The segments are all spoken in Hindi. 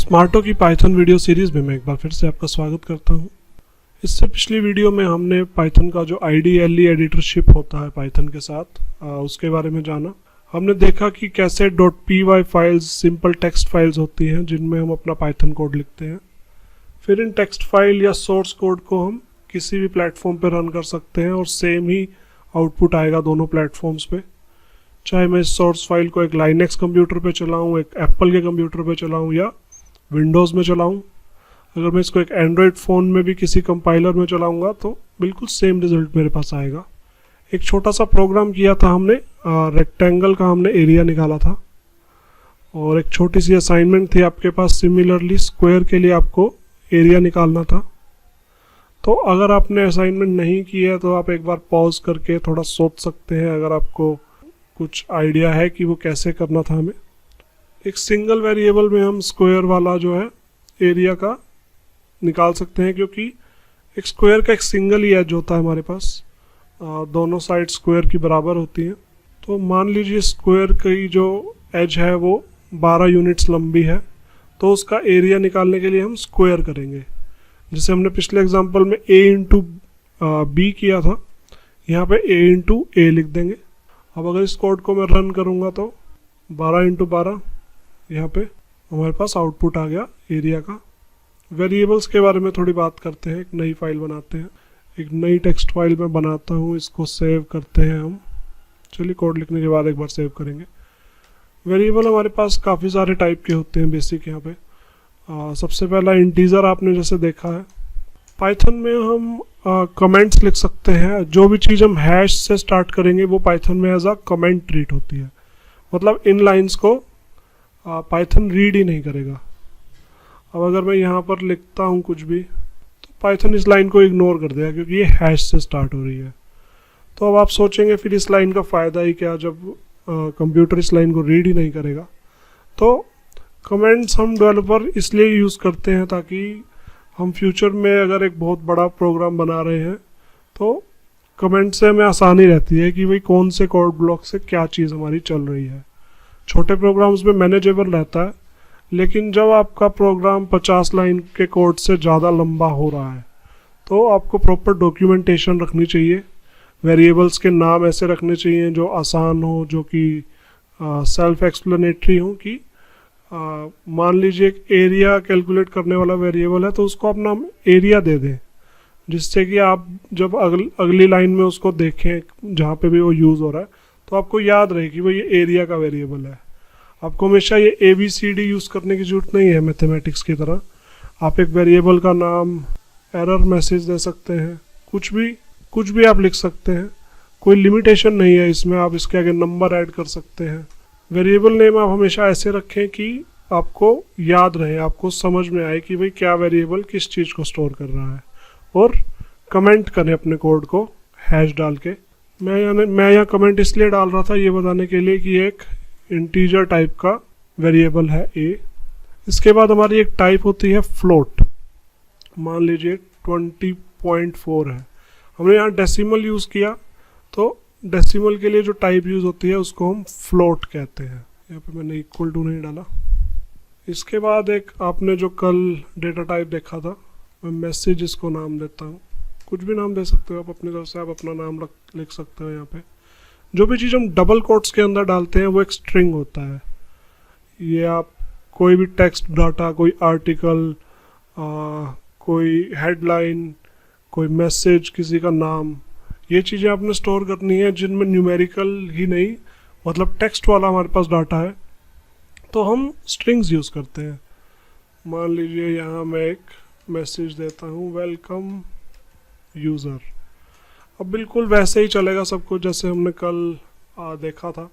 स्मार्टो की पाइथन वीडियो सीरीज़ में मैं एक बार फिर से आपका स्वागत करता हूं। इससे पिछली वीडियो में हमने पाइथन का जो IDLE एडिटरशिप होता है पाइथन के साथ उसके बारे में जाना। हमने देखा कि कैसे .py files simple text files होती हैं जिनमें हम अपना पाइथन कोड लिखते हैं। फिर इन टेक्स्ट फाइल या सोर्स कोड को हम किसी भी प्लेटफॉर्म पर रन कर सकते हैं और सेम ही आउटपुट आएगा दोनों प्लेटफॉर्म्स पे। चाहे मैं इस सोर्स फाइल को एक लाइनेक्स कंप्यूटर पे चलाऊँ, एक एप्पल के कंप्यूटर पे चलाऊँ या विंडोज़ में चलाऊँ। अगर मैं इसको एक एंड्रॉयड फ़ोन में भी किसी कंपाइलर में चलाऊँगा तो बिल्कुल सेम रिजल्ट मेरे पास आएगा। एक छोटा सा प्रोग्राम किया था हमने, रेक्टेंगल का हमने एरिया निकाला था और एक छोटी सी असाइनमेंट थी आपके पास। सिमिलरली स्क्वायर के लिए आपको एरिया निकालना था। तो अगर आपने असाइनमेंट नहीं की है तो आप एक बार पॉज करके थोड़ा सोच सकते हैं, अगर आपको कुछ आइडिया है कि वो कैसे करना था हमें। एक सिंगल वेरिएबल में हम स्क्वायर वाला जो है एरिया का निकाल सकते हैं, क्योंकि एक स्क्वायर का एक सिंगल ही एज होता है हमारे पास, दोनों साइड स्क्वायर की बराबर होती हैं। तो मान लीजिए स्क्वायर की जो एज है वो 12 यूनिट्स लंबी है, तो उसका एरिया निकालने के लिए हम स्क्वायर करेंगे। जैसे हमने पिछले एग्जांपल में a इंटू बी किया था, यहाँ पे a इंटू ए लिख देंगे। अब अगर इस कोड को मैं रन करूँगा तो 12 इंटू 12 यहाँ पे हमारे पास आउटपुट आ गया एरिया का। वेरिएबल्स के बारे में थोड़ी बात करते हैं। एक नई फाइल बनाते हैं, एक नई टेक्स्ट फाइल में बनाता हूँ, इसको सेव करते हैं हम। चलिए कोड लिखने के बाद एक बार सेव करेंगे। वेरिएबल हमारे पास काफ़ी सारे टाइप के होते हैं बेसिक यहाँ पे। सबसे पहला इंटीजर आपने जैसे देखा है। पाइथन में हम कमेंट्स लिख सकते हैं। जो भी चीज़ हम हैश से स्टार्ट करेंगे वो पाइथन में एज अ कमेंट ट्रीट होती है। मतलब इन लाइंस को पाइथन रीड ही नहीं करेगा। अब अगर मैं यहाँ पर लिखता हूँ कुछ भी तो पाइथन इस लाइन को इग्नोर कर देगा, क्योंकि ये हैश से स्टार्ट हो रही है। तो अब आप सोचेंगे फिर इस लाइन का फ़ायदा ही क्या जब कंप्यूटर इस लाइन को रीड ही नहीं करेगा। तो कमेंट्स हम डेवलपर इसलिए यूज़ करते हैं ताकि हम फ्यूचर में अगर एक बहुत बड़ा प्रोग्राम बना रहे हैं तो कमेंट से हमें आसानी रहती है कि भाई कौन से कोड ब्लॉक से क्या चीज़ हमारी चल रही है। छोटे प्रोग्राम्स में मैनेजेबल रहता है, लेकिन जब आपका प्रोग्राम 50 लाइन के कोड से ज़्यादा लंबा हो रहा है तो आपको प्रॉपर डॉक्यूमेंटेशन रखनी चाहिए। वेरिएबल्स के नाम ऐसे रखने चाहिए जो आसान हो, जो कि सेल्फ एक्सप्लेनेटरी हो। कि मान लीजिए एक एरिया कैलकुलेट करने वाला वेरिएबल है तो उसको आप नाम एरिया दे दें, जिससे कि आप जब अगली लाइन में उसको देखें जहाँ पे भी वो यूज़ हो रहा है तो आपको याद रहे कि भाई ये एरिया का वेरिएबल है। आपको हमेशा ये ABCD यूज़ करने की ज़रूरत नहीं है मैथमेटिक्स की तरह। आप एक वेरिएबल का नाम एरर मैसेज दे सकते हैं, कुछ भी आप लिख सकते हैं। कोई लिमिटेशन नहीं है इसमें, आप इसके आगे नंबर ऐड कर सकते हैं। वेरिएबल नेम आप हमेशा ऐसे रखें कि आपको याद रहे, आपको समझ में आए कि भाई क्या वेरिएबल किस चीज़ को स्टोर कर रहा है, और कमेंट करें अपने कोड को हैश डाल के। मैं यहाँ कमेंट इसलिए डाल रहा था ये बताने के लिए कि एक इंटीजर टाइप का वेरिएबल है a। इसके बाद हमारी एक टाइप होती है फ्लोट। मान लीजिए 20.4 है, हमने यहाँ डेसिमल यूज़ किया तो डेसिमल के लिए जो टाइप यूज़ होती है उसको हम फ्लोट कहते हैं। यहाँ पे मैंने इक्वल टू नहीं डाला। इसके बाद एक आपने जो कल डेटा टाइप देखा था, मैं मैसेज इसको नाम देता हूँ। कुछ भी नाम दे सकते हो आप अपनी तरफ से, आप अपना नाम लिख सकते हो। यहाँ पे जो भी चीज़ हम डबल कोट्स के अंदर डालते हैं वो एक स्ट्रिंग होता है। ये आप कोई भी टेक्स्ट डाटा, कोई आर्टिकल, कोई हेडलाइन, कोई मैसेज, किसी का नाम, ये चीज़ें आपने स्टोर करनी है जिनमें न्यूमेरिकल ही नहीं मतलब टेक्स्ट वाला हमारे पास डाटा है तो हम स्ट्रिंग्स यूज़ करते हैं। मान लीजिए यहाँ मैं एक मैसेज देता हूँ, वेलकम यूज़र। अब बिल्कुल वैसे ही चलेगा सब कुछ जैसे हमने कल देखा था।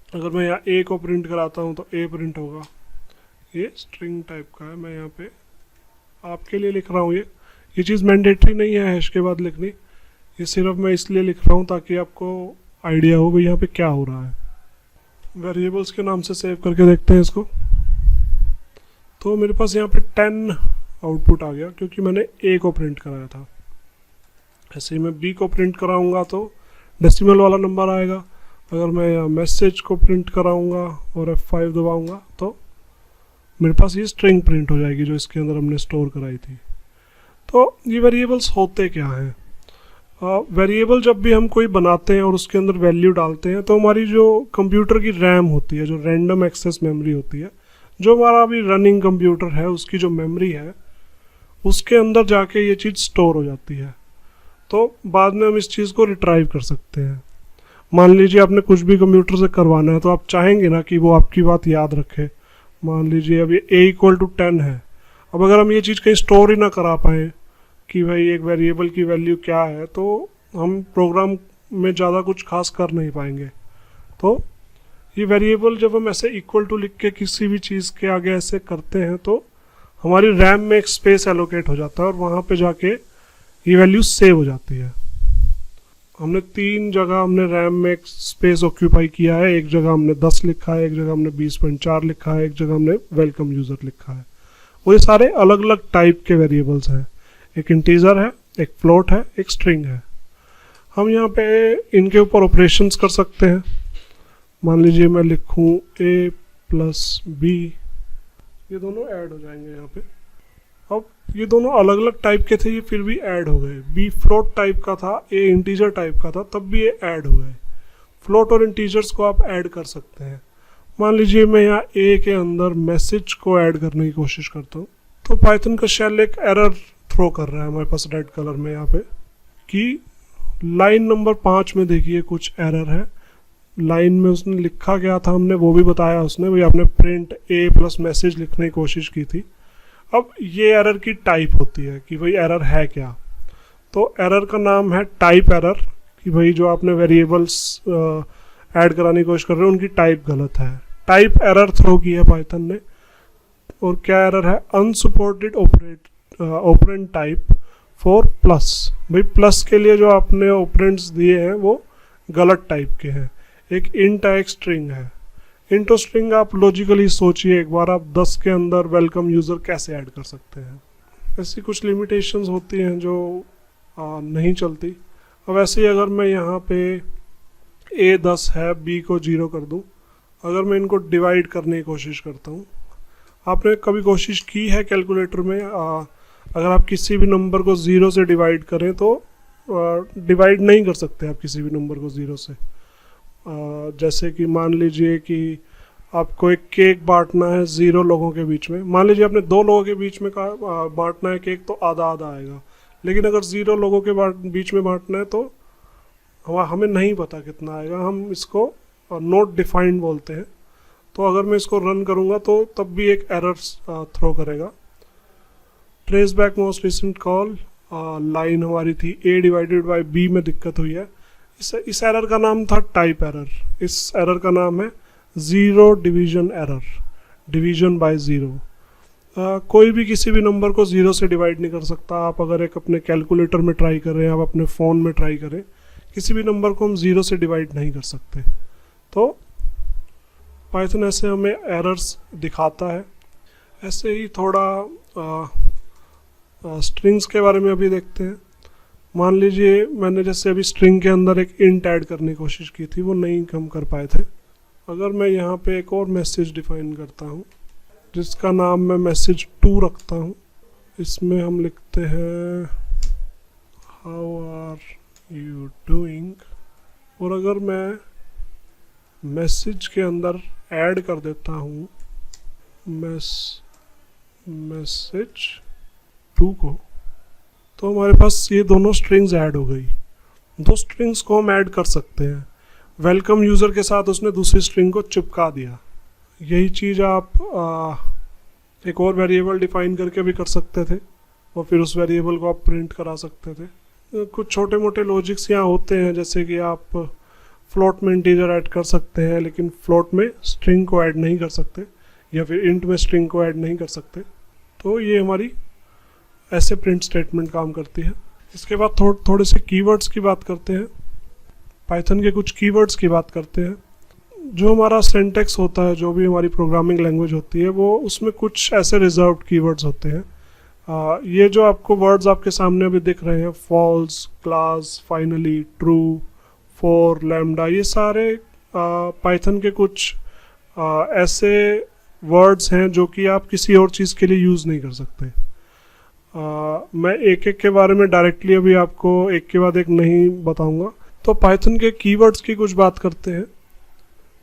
अगर मैं यहाँ a को प्रिंट कराता हूँ तो a प्रिंट होगा। ये स्ट्रिंग टाइप का है, मैं यहाँ पे आपके लिए लिख रहा हूँ। ये चीज़ मैंडेटरी नहीं है हैश के बाद लिखनी, ये सिर्फ मैं इसलिए लिख रहा हूँ ताकि आपको आइडिया हो भाई यहाँ पे क्या हो रहा है। वेरिएबल्स के नाम से सेव करके देखते हैं इसको। तो मेरे पास यहाँ पे 10 आउटपुट आ गया क्योंकि मैंने a को प्रिंट कराया था। ऐसे ही मैं b को प्रिंट कराऊंगा तो डेसिमल वाला नंबर आएगा। अगर मैं मैसेज को प्रिंट कराऊंगा और F5 दबाऊंगा तो मेरे पास ये स्ट्रिंग प्रिंट हो जाएगी जो इसके अंदर हमने स्टोर कराई थी। तो ये वेरिएबल्स होते क्या हैं? वेरिएबल जब भी हम कोई बनाते हैं और उसके अंदर वैल्यू डालते हैं तो हमारी जो कंप्यूटर की रैम होती है, जो रैंडम एक्सेस मेमोरी होती है, जो हमारा अभी रनिंग कंप्यूटर है उसकी जो मेमोरी है उसके अंदर जाके ये चीज़ स्टोर हो जाती है। तो बाद में हम इस चीज़ को रिट्राइव कर सकते हैं। मान लीजिए आपने कुछ भी कंप्यूटर से करवाना है तो आप चाहेंगे ना कि वो आपकी बात याद रखे। मान लीजिए अब ये a=10 है। अब अगर हम ये चीज़ कहीं स्टोर ही ना करा पाएँ कि भाई एक वेरिएबल की वैल्यू क्या है, तो हम प्रोग्राम में ज़्यादा कुछ खास कर नहीं पाएंगे। तो ये वेरिएबल जब हम ऐसे इक्वल टू लिख के किसी भी चीज़ के आगे ऐसे करते हैं तो हमारी रैम में एक स्पेस एलोकेट हो जाता है और वहाँ पे जाके ये वैल्यू सेव हो जाती है। हमने 3 जगह हमने रैम में एक स्पेस ऑक्यूपाई किया है। एक जगह हमने 10 लिखा है, एक जगह हमने 20.4 लिखा है, एक जगह हमने वेलकम यूज़र लिखा है। वो ये सारे अलग अलग टाइप के वेरिएबल्स हैं। एक इंटीजर है, एक फ्लोट है, एक स्ट्रिंग है। हम यहाँ पे इनके ऊपर ऑपरेशंस कर सकते हैं। मान लीजिए मैं लिखूँ a+b, ये दोनों ऐड हो जाएंगे यहाँ पे। अब ये दोनों अलग अलग टाइप के थे, ये फिर भी ऐड हो गए। b फ्लोट टाइप का था, a इंटीजर टाइप का था, तब भी ये ऐड हो गए। फ्लोट और इंटीजर्स को आप ऐड कर सकते हैं। मान लीजिए मैं यहाँ a के अंदर मैसेज को ऐड करने की कोशिश करता हूँ तो पाइथन का शेल एक एरर थ्रो कर रहा है हमारे पास रेड कलर में यहाँ पे कि लाइन नंबर 5 में देखिए कुछ एरर है। लाइन में उसने लिखा क्या था हमने वो भी बताया उसने, भाई आपने प्रिंट a+ मैसेज लिखने की कोशिश की थी। अब ये एरर की टाइप होती है कि भाई एरर है क्या। तो एरर का नाम है टाइप एरर, कि भाई जो आपने वेरिएबल्स ऐड कराने की कोशिश कर रहे हो उनकी टाइप गलत है। टाइप एरर थ्रो की है पाइथन ने। और क्या एरर है? Unsupported operand type for plus. भाई प्लस के लिए जो आपने ऑपरेंड्स दिए हैं वो गलत टाइप के हैं। एक इंट है, एक स्ट्रिंग है। इंट और स्ट्रिंग आप लॉजिकली सोचिए एक बार, आप 10 के अंदर वेलकम यूज़र कैसे ऐड कर सकते हैं। ऐसी कुछ लिमिटेशंस होती हैं जो नहीं चलती। अब ऐसे ही अगर मैं यहाँ पे a 10 है, b को 0 कर दूँ, अगर मैं इनको डिवाइड करने की कोशिश करता हूँ, आपने कभी कोशिश की है कैलकुलेटर में अगर आप किसी भी नंबर को 0 से डिवाइड करें तो डिवाइड नहीं कर सकते आप किसी भी नंबर को 0 से। जैसे कि मान लीजिए कि आपको एक केक बांटना है 0 लोगों के बीच में। मान लीजिए आपने 2 लोगों के बीच में बांटना है केक, तो आधा आधा आएगा। लेकिन अगर 0 लोगों के बीच में बांटना है तो हमें नहीं पता कितना आएगा। हम इसको नॉट डिफाइंड बोलते हैं। तो अगर मैं इसको रन करूँगा तो तब भी एक एरर थ्रो करेगा। Trace back most recent call, line हमारी थी a/b में दिक्कत हुई है। इस एरर का नाम था टाइप एरर। इस एरर का नाम है 0 डिवीजन एरर, डिवीजन बाय 0। कोई भी किसी भी नंबर को 0 से डिवाइड नहीं कर सकता। आप अगर एक अपने कैलकुलेटर में ट्राई करें, आप अपने फ़ोन में ट्राई करें, किसी भी नंबर को हम 0 से डिवाइड नहीं कर सकते। तो पाइथन ऐसे हमें एरर्स दिखाता है। ऐसे ही थोड़ा स्ट्रिंग्स के बारे में अभी देखते हैं। मान लीजिए मैंने जैसे अभी स्ट्रिंग के अंदर एक इंट ऐड करने की कोशिश की थी, वो नहीं हम कर पाए थे। अगर मैं यहाँ पे एक और मैसेज डिफाइन करता हूँ जिसका नाम मैं मैसेज2 रखता हूँ, इसमें हम लिखते हैं हाउ आर यू डूइंग। और अगर मैं मैसेज के अंदर ऐड कर देता हूँ मैसेज2 को, तो हमारे पास ये दोनों स्ट्रिंग्स ऐड हो गई। 2 स्ट्रिंग्स को हम ऐड कर सकते हैं। वेलकम यूज़र के साथ उसने दूसरी स्ट्रिंग को चिपका दिया। यही चीज़ आप एक और वेरिएबल डिफाइन करके भी कर सकते थे और फिर उस वेरिएबल को आप प्रिंट करा सकते थे। कुछ छोटे मोटे लॉजिक्स यहाँ होते हैं, जैसे कि आप फ्लोट में इंटीजर ऐड कर सकते हैं लेकिन फ्लोट में स्ट्रिंग को ऐड नहीं कर सकते, या फिर इंट में स्ट्रिंग को ऐड नहीं कर सकते। तो ये हमारी ऐसे प्रिंट स्टेटमेंट काम करती है। इसके बाद थोड़े से कीवर्ड्स की बात करते हैं। पाइथन के कुछ कीवर्ड्स की बात करते हैं। जो हमारा सिंटैक्स होता है, जो भी हमारी प्रोग्रामिंग लैंग्वेज होती है, वो उसमें कुछ ऐसे रिजर्व्ड कीवर्ड्स होते हैं। ये जो आपको वर्ड्स आपके सामने अभी दिख रहे हैं, false, class, finally, true, for, lambda, ये सारे पाइथन के कुछ ऐसे वर्ड्स हैं जो कि आप किसी और चीज़ के लिए यूज़ नहीं कर सकते। मैं एक एक के बारे में डायरेक्टली अभी आपको एक के बाद एक नहीं बताऊंगा। तो पाइथन के कीवर्ड्स की कुछ बात करते हैं।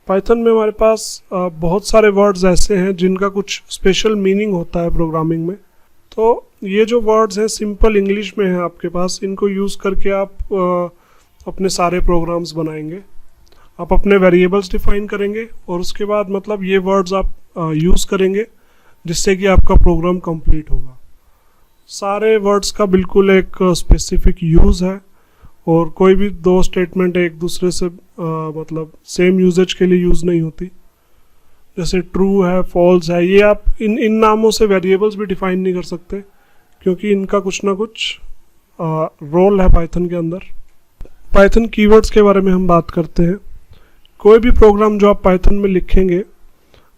पाइथन में हमारे पास बहुत सारे वर्ड्स ऐसे हैं जिनका कुछ स्पेशल मीनिंग होता है प्रोग्रामिंग में। तो ये जो वर्ड्स हैं सिंपल इंग्लिश में हैं आपके पास, इनको यूज़ करके आप अपने सारे प्रोग्राम्स बनाएंगे। आप अपने वेरिएबल्स डिफाइन करेंगे और उसके बाद मतलब ये वर्ड्स आप यूज़ करेंगे जिससे कि आपका प्रोग्राम कंप्लीट होगा। सारे वर्ड्स का बिल्कुल एक स्पेसिफिक यूज़ है और कोई भी दो स्टेटमेंट एक दूसरे से मतलब सेम यूजेज के लिए यूज़ नहीं होती। जैसे ट्रू है, फॉल्स है, ये आप इन नामों से वेरिएबल्स भी डिफाइन नहीं कर सकते क्योंकि इनका कुछ ना कुछ रोल है पाइथन के अंदर। पाइथन कीवर्ड्स के बारे में हम बात करते हैं। कोई भी प्रोग्राम जो आप पाइथन में लिखेंगे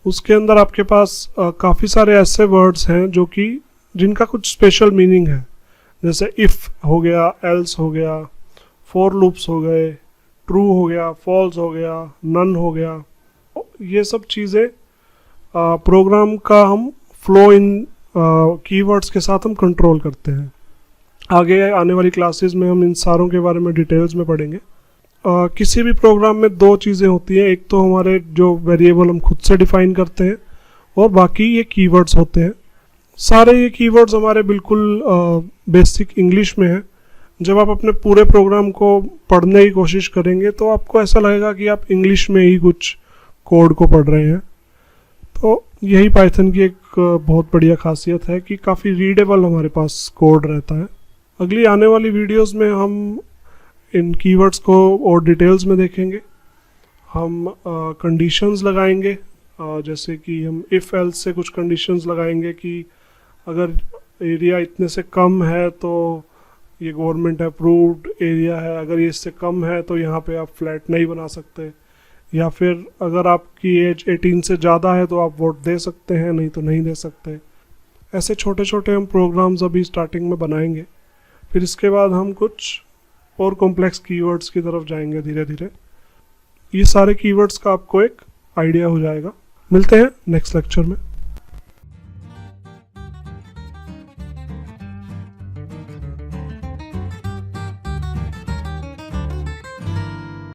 उसके अंदर आपके पास काफ़ी सारे ऐसे वर्ड्स हैं जो कि जिनका कुछ स्पेशल मीनिंग है। जैसे इफ़ हो गया, एल्स हो गया, फॉर लूप्स हो गए, ट्रू हो गया, फॉल्स हो गया, नन हो गया। ये सब चीज़ें प्रोग्राम का हम फ्लो इन कीवर्ड्स के साथ हम कंट्रोल करते हैं। आगे आने वाली क्लासेस में हम इन सारों के बारे में डिटेल्स में पढ़ेंगे। किसी भी प्रोग्राम में दो चीज़ें होती हैं, एक तो हमारे जो वेरिएबल हम खुद से डिफाइन करते हैं और बाकी ये कीवर्ड्स होते हैं। सारे ये कीवर्ड्स हमारे बिल्कुल बेसिक इंग्लिश में हैं। जब आप अपने पूरे प्रोग्राम को पढ़ने की कोशिश करेंगे तो आपको ऐसा लगेगा कि आप इंग्लिश में ही कुछ कोड को पढ़ रहे हैं। तो यही पाइथन की एक बहुत बढ़िया खासियत है कि काफ़ी रीडेबल हमारे पास कोड रहता है। अगली आने वाली वीडियोस में हम इन कीवर्ड्स को और डिटेल्स में देखेंगे। हम कंडीशंस लगाएंगे, जैसे कि हम इफ़ एल्स से कुछ कंडीशंस लगाएंगे कि अगर एरिया इतने से कम है तो ये गवर्नमेंट अप्रूव्ड एरिया है, अगर ये इससे कम है तो यहाँ पे आप फ्लैट नहीं बना सकते, या फिर अगर आपकी एज 18 से ज़्यादा है तो आप वोट दे सकते हैं, नहीं तो नहीं दे सकते। ऐसे छोटे छोटे हम प्रोग्राम्स अभी स्टार्टिंग में बनाएंगे, फिर इसके बाद हम कुछ और कॉम्प्लेक्स कीवर्ड्स की तरफ जाएंगे धीरे धीरे। ये सारे कीवर्ड्स का आपको एक आइडिया हो जाएगा। मिलते हैं नेक्स्ट लेक्चर में।